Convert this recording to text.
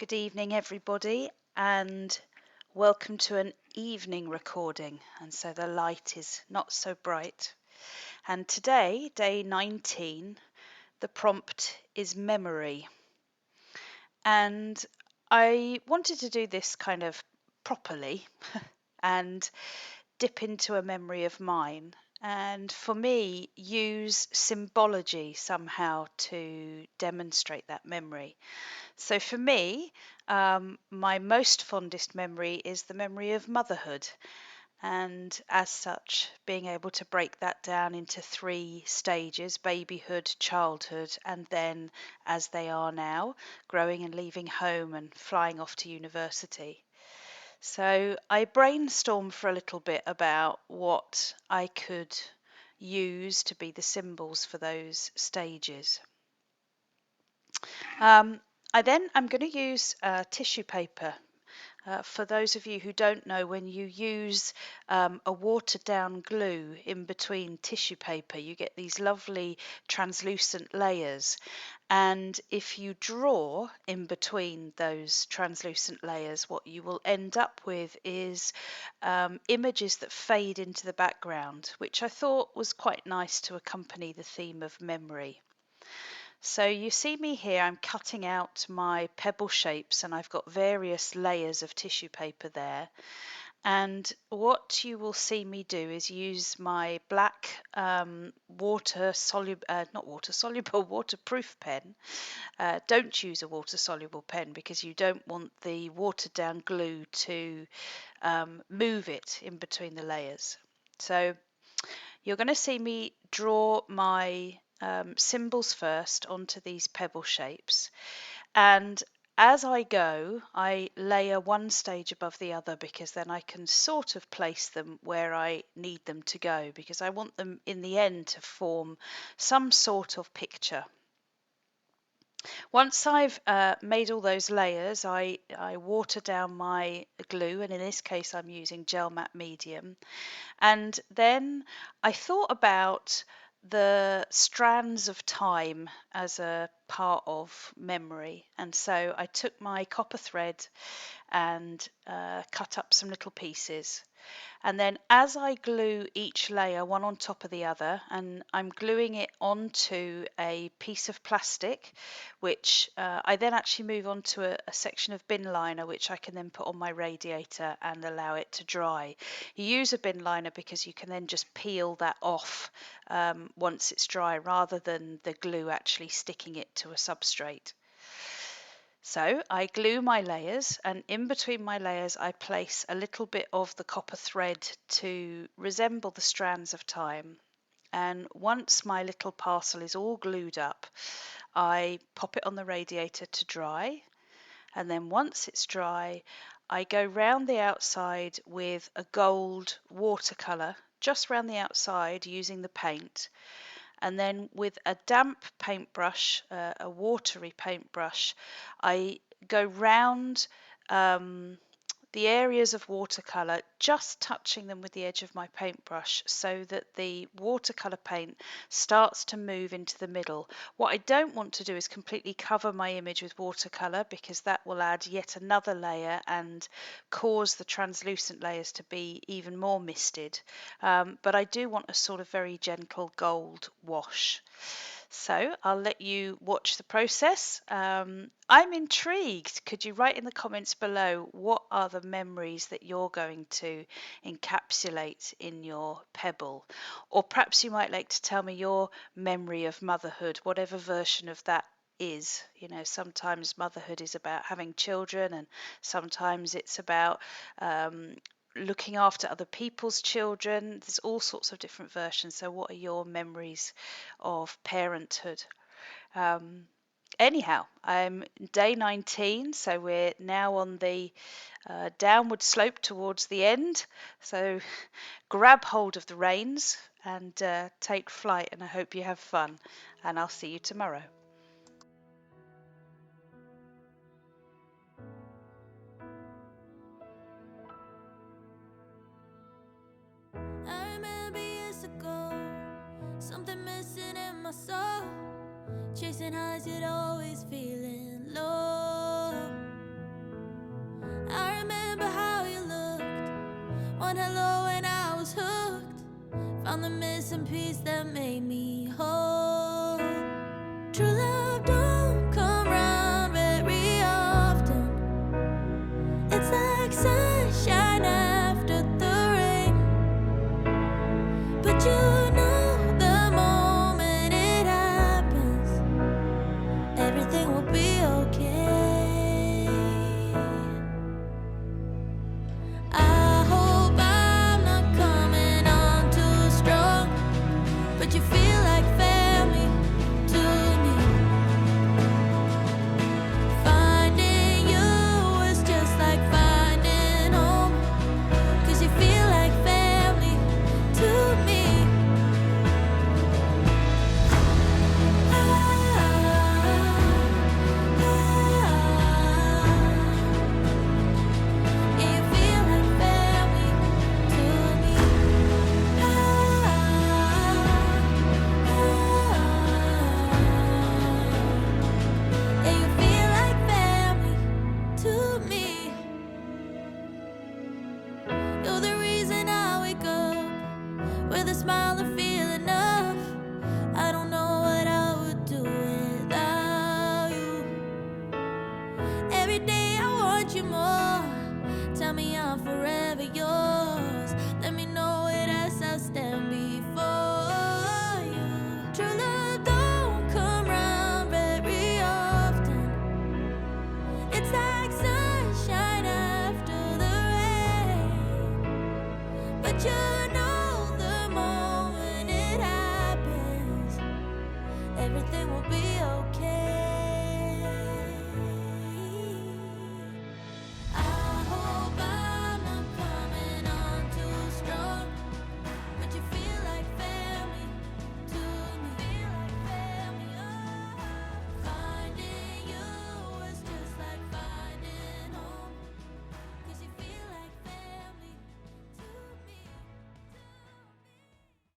Good evening, everybody, and welcome to an evening recording. And so the light is not so bright. And today, day 19, the prompt is memory. And I wanted to do this kind of properly and dip into a memory of mine. And for me, use symbology somehow to demonstrate that memory. So for me, my most fondest memory is the memory of motherhood. And as such, being able to break that down into 3 stages: babyhood, childhood, and then as they are now, growing and leaving home and flying off to university. So I brainstormed for a little bit about what I could use to be the symbols for those stages. I'm going to use tissue paper. For those of you who don't know, when you use a watered down glue in between tissue paper, you get these lovely translucent layers. And if you draw in between those translucent layers, what you will end up with is images that fade into the background, which I thought was quite nice to accompany the theme of memory. So you see me here, I'm cutting out my pebble shapes and I've got various layers of tissue paper there. And what you will see me do is use my black waterproof pen. Don't use a water soluble pen because you don't want the watered down glue to move it in between the layers. So you're going to see me draw my symbols first onto these pebble shapes, and as I go, I layer one stage above the other because then I can sort of place them where I need them to go, because I want them in the end to form some sort of picture. Once I've made all those layers, I water down my glue, and in this case I'm using gel matte medium. And then I thought about the strands of time as a part of memory. And so I took my copper thread and cut up some little pieces. And then as I glue each layer one on top of the other, and I'm gluing it onto a piece of plastic, which I then actually move on to a section of bin liner, which I can then put on my radiator and allow it to dry. You use a bin liner because you can then just peel that off once it's dry, rather than the glue actually sticking it to a substrate. So I glue my layers, and in between my layers I place a little bit of the copper thread to resemble the strands of time. And once my little parcel is all glued up, I pop it on the radiator to dry. And then once it's dry, I go round the outside with a gold watercolour, just round the outside using the paint. And then with a damp paintbrush, a watery paintbrush, I go round the areas of watercolour, just touching them with the edge of my paintbrush so that the watercolour paint starts to move into the middle. What I don't want to do is completely cover my image with watercolour, because that will add yet another layer and cause the translucent layers to be even more misted. But I do want a sort of very gentle gold wash. So I'll let you watch the process. I'm intrigued. Could you write in the comments below what are the memories that you're going to encapsulate in your pebble? Or perhaps you might like to tell me your memory of motherhood, whatever version of that is. You know, sometimes motherhood is about having children, and sometimes it's about looking after other people's children. There's all sorts of different versions. So what are your memories of parenthood? Anyhow, I'm day 19, so we're now on the downward slope towards the end. So grab hold of the reins and take flight, and I hope you have fun, and I'll see you tomorrow. I remember years ago, something missing in my soul. Chasing highs, yet always feeling low. I remember how you looked. One hello and I was hooked. Found the missing piece that made me whole. True love don't come round very often. It's like sunshine after the rain. But you know the moment it happens, everything will be okay. I hope I'm not coming on too strong, but you feel like family to me. Finding you was just like finding home, 'cause you feel like family to me. Yeah, you feel like family to me. Yeah, you feel like family to me. You're the reason I wake up with a smile and feel enough. I don't know what I would do without you. Every day I want you more. Tell me I'm forever yours. Let me know it as I stand before you. True love don't come round very often. It's like sunshine after the rain. But you know the moment it happens, everything will be